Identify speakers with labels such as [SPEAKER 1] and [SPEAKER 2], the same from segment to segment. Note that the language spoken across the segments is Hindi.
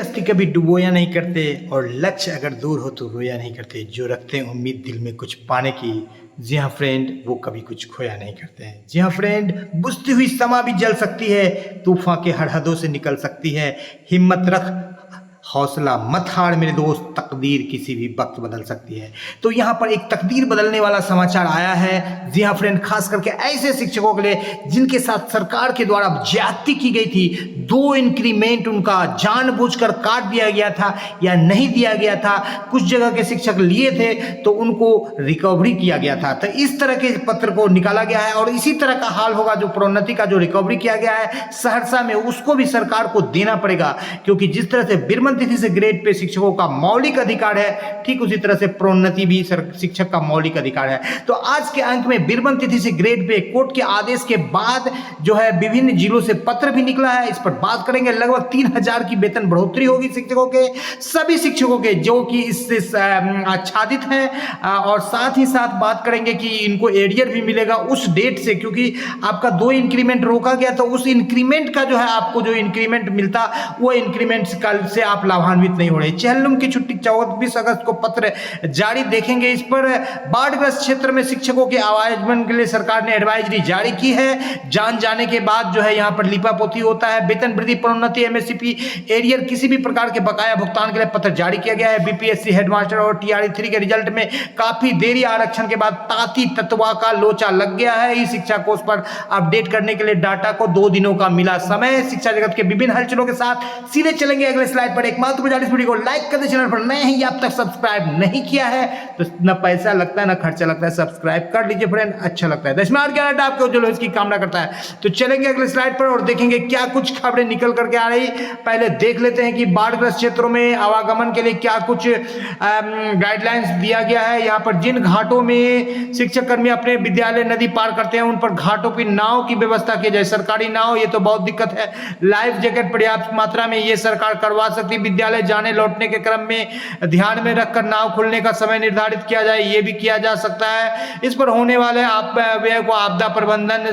[SPEAKER 1] कश्ती कभी डुबोया नहीं करते और लक्ष्य अगर दूर हो तो रोया नहीं करते। जो रखते हैं उम्मीद दिल में कुछ पाने की, जी हाँ फ्रेंड, वो कभी कुछ खोया नहीं करते हैं। जी हाँ फ्रेंड, बुझती हुई समा भी जल सकती है, तूफान के हरहदों से निकल सकती है। हिम्मत रख, हौसला मत हार मेरे दोस्त, तकदीर किसी भी वक्त बदल सकती है। तो यहाँ पर एक तकदीर बदलने वाला समाचार आया है। जी हाँ फ्रेंड, खास करके ऐसे शिक्षकों के लिए जिनके साथ सरकार के द्वारा ज्यादती की गई थी। 2 इंक्रीमेंट उनका जानबूझकर काट दिया गया था या नहीं दिया गया था। कुछ जगह के शिक्षक लिए थे तो उनको रिकवरी किया गया था। तो इस तरह के पत्र को निकाला गया है और इसी तरह का हाल होगा जो प्रोन्नति का जो रिकवरी किया गया है सहरसा में, उसको भी सरकार को देना पड़ेगा। क्योंकि जिस तरह से बिरमन तिथि से ग्रेड पे शिक्षकों का मौलिक अधिकार है, ठीक उसी तरह से प्रोन्नति भी शिक्षक का मौलिक अधिकार है। तो आज के अंक में बिरमन तिथि से ग्रेड पे कोर्ट के आदेश के बाद जो है विभिन्न जिलों से पत्र भी निकला है, इस पर बात करेंगे। लगभग 3000 की वेतन बढ़ोतरी होगी शिक्षकों के, सभी शिक्षकों के जो कि इससे आच्छादित हैं। और साथ ही साथ बात करेंगे कि इनको एरियर भी मिलेगा उस डेट से, क्योंकि आपका 2 इंक्रीमेंट रोका गया तो उस इंक्रीमेंट का जो है आपको जो इंक्रीमेंट मिलता वो इंक्रीमेंट से आप लाभान्वित नहीं हो रहे। चेहल्लुम की छुट्टी 24 अगस्त को पत्र जारी देखेंगे। इस पर बाढ़ग्रस्त क्षेत्र में शिक्षकों के आवागमन के लिए सरकार ने एडवाइजरी जारी की है। जान जाने के बाद जो है यहाँ पर लिपापोती होता है। वेतन वृद्धि, प्रोन्नति, एमएससीपी, एरियर, किसी भी प्रकार के बकाया भुगतान के लिए पत्र जारी किया गया है। बीपीएससी हेडमास्टर और TRE3 के रिजल्ट में काफी देरी, आरक्षण के बाद ताती तत्वा का लोचा लग गया है। इस शिक्षा कोष पर अपडेट करने के लिए डाटा को 2 दिनों का मिला समय। शिक्षा जगत के विभिन्न हलचलों के साथ सीधे चलेंगे अगले स्लाइड पर। एकमात्र इस वीडियो को लाइक कर दे, चैनल पर नए हैं या अब तक सब्सक्राइब नहीं किया है तो न पैसा लगता है न खर्चा लगता है, सब्सक्राइब कर लीजिए फ्रेंड, अच्छा लगता है। दशमार ज्ञान आपके उज्जवल इसकी कामना करता है। तो चलेंगे अगले स्लाइड पर और देखेंगे क्या कुछ खबरें निकल करके आ रही। पहले देख लेते हैं कि बाढ़ग्रस्त क्षेत्रों में आवागमन के लिए क्या कुछ गाइडलाइंस दिया गया है। यहाँ पर जिन घाटों में शिक्षक कर्मी अपने विद्यालय नदी पार करते हैं उन पर घाटों की नाव की व्यवस्था की जाए। सरकारी नाव, ये तो बहुत दिक्कत है। लाइफ जैकेट पर्याप्त मात्रा में ये सरकार करवा सकती। विद्यालय जाने लौटने के क्रम में ध्यान में रखकर नाव खुलने का समय निर्धारित किया जाए, ये भी किया जा सकता है। इस पर होने वाले व्यय को आपदा प्रबंधन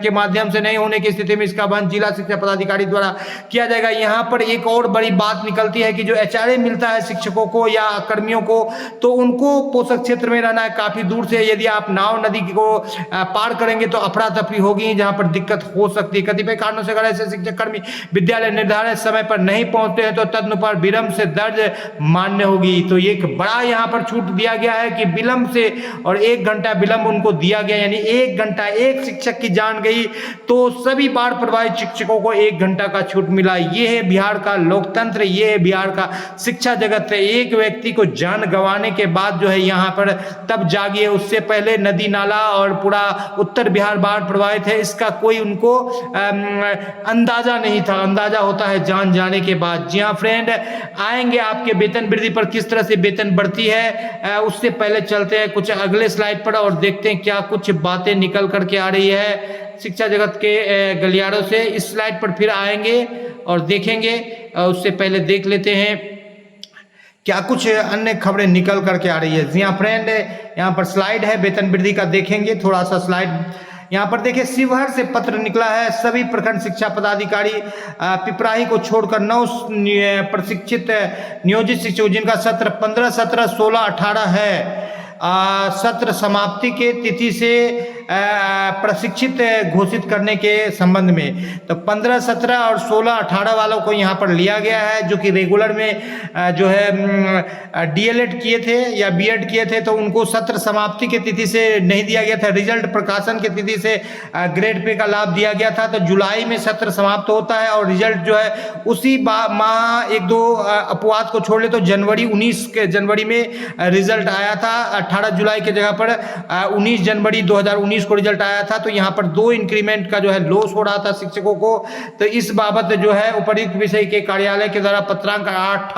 [SPEAKER 1] के माध्यम से नहीं होने की स्थिति में इसका वहन जिला शिक्षा पदाधिकारी द्वारा किया जाएगा। यहाँ पर एक और बड़ी बात निकलती है कि जो HRA मिलता है शिक्षकों को या कर्मियों को, तो उनको पोषक क्षेत्र में रहना है काफी दूर से। यदि आप नाव नदी को पार करेंगे तो अफरा तफरी होगी, जहां पर दिक्कत हो सकती है। कतिपय कारणों से अगर ऐसे शिक्षक कर्मी विद्यालय निर्धारित समय पर नहीं पहुंचते हैं तो तदनुसार विलंब से दर्ज मान्य होगी। तो एक बड़ा यहाँ पर छूट दिया गया है कि विलंब से, और 1 घंटा विलंब उनको दिया गया, यानी 1 घंटा एक शिक्षक की जान गई तो सभी बाढ़ प्रभावित शिक्षकों को 1 घंटा का छूट मिला। ये है बिहार का लोकतंत्र, ये है बिहार का शिक्षा जगत। एक व्यक्ति को जान गंवाने के बाद जो है यहाँ पर तब जागी है, उससे पहले नदी नाला और पूरा उत्तर बिहार बाढ़ प्रभावित है, इसका कोई उनको अंदाजा नहीं था। अंदाजा होता है जान जाने के बाद। जी हाँ फ्रेंड, आएंगे आपके वेतन वृद्धि पर, किस तरह से वेतन बढ़ती है। उससे पहले चलते हैं कुछ अगले स्लाइड पर और देखते हैं क्या कुछ बातें निकल करके आ रही है शिक्षा जगत के गलियारों से। इस स्लाइड पर फिर आएंगे और देखेंगे। उससे पहले देख लेते हैं क्या कुछ अन्य खबरें निकल करके आ रही है। जी हाँ फ्रेंड, यहाँ पर स्लाइड है वेतन वृद्धि का, देखेंगे थोड़ा सा स्लाइड। यहाँ पर देखिए शिवहर से पत्र निकला है। सभी प्रखंड शिक्षा पदाधिकारी पिपराही को छोड़कर 9 प्रशिक्षित नियोजित शिक्षकों जिनका सत्र 15, 17, 16, 18 है, सत्र समाप्ति के तिथि से प्रशिक्षित घोषित करने के संबंध में। तो 15, 17 और 16, 18 वालों को यहाँ पर लिया गया है जो कि रेगुलर में जो है DLED किए थे या BEd किए थे, तो उनको सत्र समाप्ति के तिथि से नहीं दिया गया था। रिजल्ट प्रकाशन के तिथि से ग्रेड पे का लाभ दिया गया था। तो जुलाई में सत्र समाप्त होता है और रिजल्ट जो है उसी माह 1-2 अपवाद को छोड़ ले तो जनवरी में रिजल्ट आया था। 18 जुलाई के जगह पर 19 जनवरी 2019 को रिजल्ट आया था। तो यहाँ पर 2 इंक्रीमेंट का जो है लॉस हो रहा था शिक्षकों को। तो इस बाबत जो है उपर्युक्त विषय के कार्यालय के द्वारा पत्रांक 8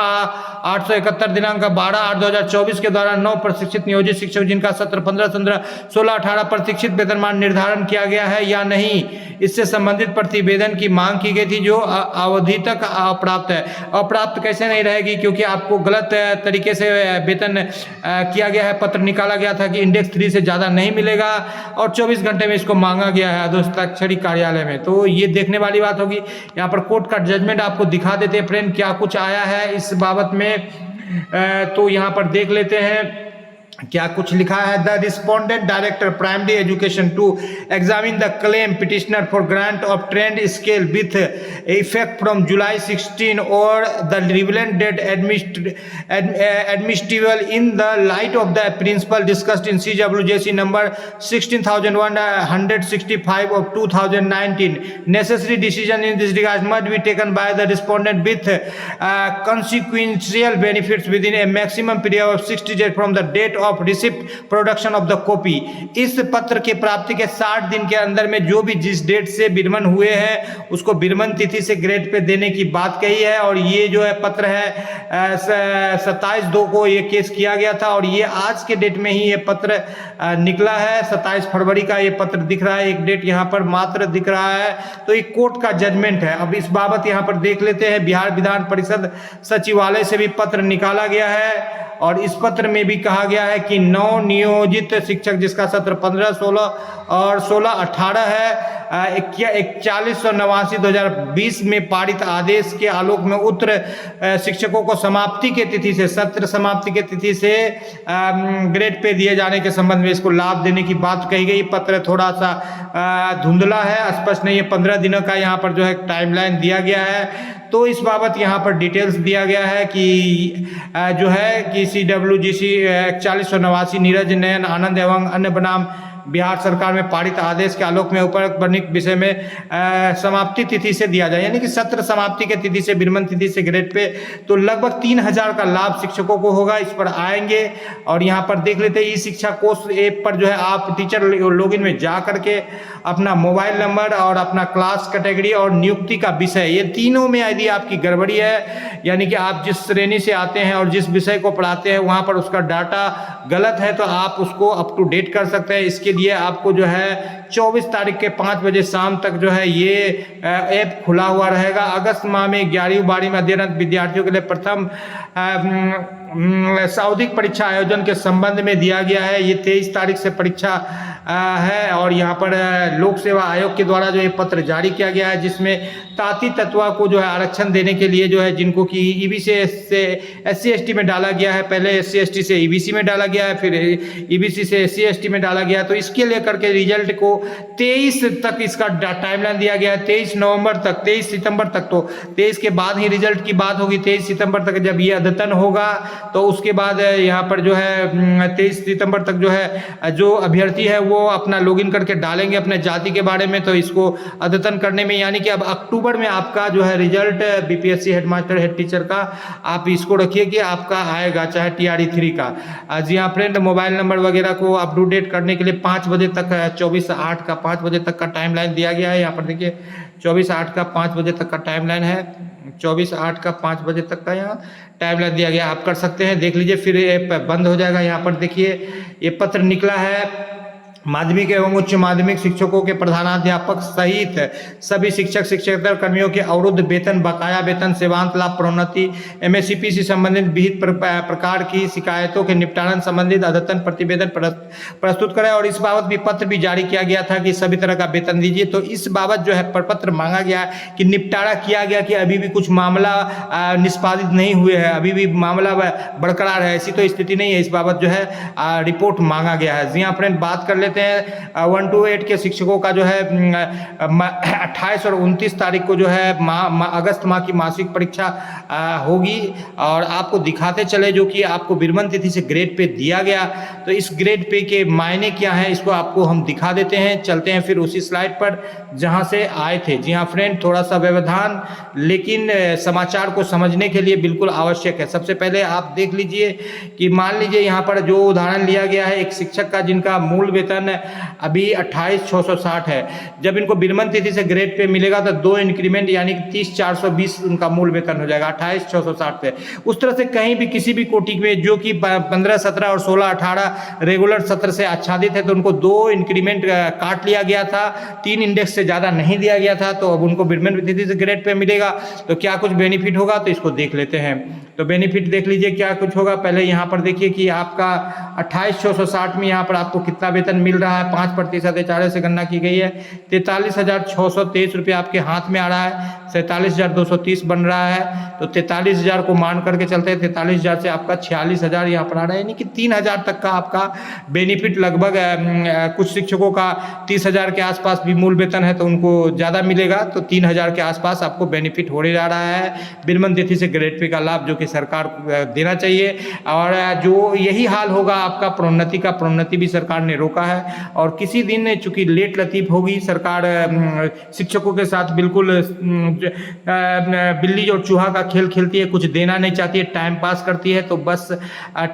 [SPEAKER 1] 871 दिनांक 12/8/2024 के द्वारा 9 प्रशिक्षित नियोजित शिक्षक जिनका सत्र 15, 15, 16, 18 प्रशिक्षित वेतनमान निर्धारण किया गया है या नहीं, इससे संबंधित प्रतिवेदन की मांग की गई थी जो अवधि तक अप्राप्त है। अप्राप्त कैसे नहीं रहेगी, क्योंकि आपको गलत तरीके से वेतन किया गया है, पत्र निकाला गया था कि इंडेक्स 3 से ज़्यादा नहीं मिलेगा और 24 घंटे में इसको मांगा गया है अधोहस्ताक्षरी कार्यालय में। तो ये देखने वाली बात होगी। यहाँ पर कोर्ट का जजमेंट आपको दिखा देते हैं फ्रेंड, क्या कुछ आया है इस बाबत में। तो यहाँ पर देख लेते हैं क्या कुछ लिखा है। The respondent director primary education to examine the claim petitioner for grant of trained scale with effect from July 16 और the relevant date admissible in the light of the principle discussed in CWJC number 16165 of 2019. Necessary decision in this regard must be taken by the respondent with consequential benefits within a maximum period of 60 days from the date of receipt production of the copy. इस पत्र के प्राप्ति के 60 दिन के अंदर में जो भी जिस डेट से विरमन हुए हैं उसको विरमन तिथि से ग्रेड पे देने की बात कही है। और ये जो है पत्र है 27/2 को ये केस किया गया था और ये आज के डेट में ही ये पत्र निकला है। 27 फरवरी का ये पत्र दिख रहा है, एक डेट यहाँ पर मात्र दिख रहा है। तो एक कोर्ट का जजमेंट है। अब इस बाबत यहाँ पर देख लेते हैं। बिहार विधान परिषद सचिवालय से भी पत्र निकाला गया है और इस पत्र में भी कहा गया है कि नव नियोजित शिक्षक जिसका सत्र 15, 16 और 16, 18 है 4189/2020 में पारित आदेश के आलोक में उत्तर शिक्षकों को समाप्ति के तिथि से सत्र समाप्ति के तिथि से ग्रेड पे दिए जाने के संबंध में इसको लाभ देने की बात कही गई। पत्र थोड़ा सा धुंधला है, स्पष्ट नहीं है। 15 दिनों का यहाँ पर जो है टाइमलाइन दिया गया है। तो इस बाबत यहाँ पर डिटेल्स दिया गया है कि जो है कि CWJC 4189 नीरज नयन आनंद एवं अन्य बनाम बिहार सरकार में पारित आदेश के आलोक में उपरोक्त वर्णित विषय में समाप्ति तिथि से दिया जाए, यानी कि सत्र समाप्ति के तिथि से विरमन तिथि से ग्रेड पे तो लगभग 3000 का लाभ शिक्षकों को होगा। इस पर आएंगे और यहाँ पर देख लेते हैं ई शिक्षा कोर्स ऐप पर जो है आप टीचर लॉगिन में जा करके अपना मोबाइल नंबर और अपना क्लास कैटेगरी और नियुक्ति का विषय, ये तीनों में यदि आपकी गड़बड़ी है, यानी कि आप जिस श्रेणी से आते हैं और जिस विषय को पढ़ाते हैं वहाँ पर उसका डाटा गलत है, तो आप उसको अप टू डेट कर सकते हैं। इसके लिए आपको जो है 24 तारीख के 5 बजे शाम तक जो है ये ऐप खुला हुआ रहेगा। अगस्त माह में 11वीं 12वीं में अध्ययनरत विद्यार्थियों के लिए प्रथम सावधिक परीक्षा आयोजन के संबंध में दिया गया है। ये 23 तारीख से परीक्षा है और यहाँ पर लोक सेवा आयोग के द्वारा जो ये पत्र जारी किया गया है, जिसमें ताती तत्वा को जो है आरक्षण देने के लिए जो है जिनको कि ईबीसी से SC/ST में डाला गया है, पहले SC/ST से ईबीसी में डाला गया है, फिर ईबीसी से SC/ST में डाला गया है। तो इसके लेकर के रिजल्ट को 23 तक इसका टाइमलाइन दिया गया है, 23 नवंबर तक, 23 सितंबर तक। तो 23 के बाद ही रिजल्ट की बात होगी। 23 सितंबर तक जब ये अद्यतन होगा तो उसके बाद यहाँ पर जो है 23 सितंबर तक जो है जो अभ्यर्थी है वो अपना लॉगिन करके डालेंगे अपने जाति के बारे में। तो इसको अद्यतन करने में यानी कि अब अक्टूबर में आपका जो है result BPSC headmaster head teacher का आप इसको रखिए कि आपका आएगा, चाहे TRE 3 का। जी हाँ फ्रेंड, मोबाइल नंबर वगैरह को अप टू डेट करने के लिए 5 बजे तक 24/8 का 5 बजे तक का टाइमलाइन दिया गया है। यहाँ पर देखिए 24/8 का 5 बजे तक का टाइमलाइन है, 24/8 का 5 बजे तक का यहाँ टाइमलाइन दिया गया। आप कर सकते हैं, देख लीजिए, फिर ये बंद हो जाएगा। यहाँ पर देखिए ये पत्र निकला है। माध्यमिक एवं उच्च माध्यमिक शिक्षकों के प्रधानाध्यापक सहित सभी शिक्षक शिक्षकेतर कर्मियों के अवरुद्ध वेतन, बकाया वेतन, सेवांत लाभ, प्रोन्नति, MSCP से संबंधित विहित प्रकार की शिकायतों के निपटान संबंधित अद्यतन प्रतिवेदन प्रस्तुत करें। और इस बाबत भी पत्र भी जारी किया गया था कि सभी तरह का वेतन दीजिए। तो इस बाबत जो है प्रपत्र मांगा गया कि निपटारा किया गया कि अभी भी कुछ मामला निष्पादित नहीं हुए हैं, अभी भी मामला बरकरार है, ऐसी तो स्थिति नहीं है। इस बाबत जो है रिपोर्ट मांगा गया है। जी हाँ फ्रेंड, बात कर लेते हैं 1 to 8 के शिक्षकों का जो है 28 और 29 तारीख को जो है अगस्त माह की मासिक परीक्षा होगी। और आपको दिखाते चले जो कि आपको विरमन तिथि से ग्रेड पे दिया गया, तो इस ग्रेड पे के मायने क्या है इसको आपको हम दिखा देते हैं। चलते हैं फिर उसी स्लाइड पर जहां से आए थे। जी हाँ फ्रेंड, थोड़ा सा व्यवधान लेकिन समाचार को समझने के लिए बिल्कुल आवश्यक है। सबसे पहले आप देख लीजिए कि मान लीजिए यहाँ पर जो उदाहरण लिया गया है एक शिक्षक का जिनका मूल वेतन वेतन अभी 28,660 है। जब इनको विरमण तिथि से ग्रेड पे मिलेगा तो 2 इंक्रीमेंट यानी कि 30,420 उनका मूल वेतन हो जाएगा 28,660 पे। उस तरह से कहीं भी किसी भी कोटि में जो कि 15, 17 और 16, 18 रेगुलर सत्र से आच्छादित है तो उनको 2 इंक्रीमेंट काट लिया गया था, 3 इंडेक्स से ज़्यादा नहीं दिया गया था, तो अब उनको विरमण तिथि से ग्रेड पे मिलेगा। तो क्या कुछ बेनिफिट होगा तो इसको देख लेते हैं। तो बेनिफिट देख लीजिए क्या कुछ होगा। पहले यहाँ पर देखिए कि आपका 28,660 में यहाँ पर आपको कितना वेतन मिल रहा है, 5% एचआरए से गणना की गई है। 43,623 रुपये आपके हाथ में आ रहा है, 47,230 बन रहा है। तो 43,000 को मान करके चलते हैं, 43,000 से आपका 46,000 यहाँ पर आ रहा है, यानी कि 3,000 तक का आपका बेनिफिट लगभग। कुछ शिक्षकों का 30,000 के आसपास भी मूल वेतन है तो उनको ज़्यादा मिलेगा, तो 3,000 के आसपास आपको बेनिफिट हो जा रहा है विरमण तिथि से ग्रेड पे का लाभ, जो कि सरकार देना चाहिए। और जो यही हाल होगा आपका प्रोन्नति का, प्रोन्नति भी सरकार ने रोका है। और किसी दिन चूंकि लेट लतीफ होगी सरकार, शिक्षकों के साथ बिल्कुल बिल्ली और चूहा का खेल खेलती है, कुछ देना नहीं चाहती है, टाइम पास करती है। तो बस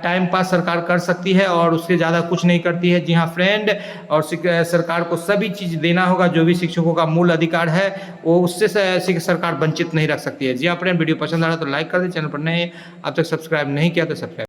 [SPEAKER 1] टाइम पास सरकार कर सकती है और उससे ज़्यादा कुछ नहीं करती है। जी हाँ फ्रेंड, और सरकार को सभी चीज़ देना होगा, जो भी शिक्षकों का मूल अधिकार है वो उससे सरकार वंचित नहीं रख सकती है। जी हाँ फ्रेंड, वीडियो पसंद आ रहा तो लाइक कर दें, चैनल पर नए अब तक सब्सक्राइब नहीं किया तो सब्सक्राइब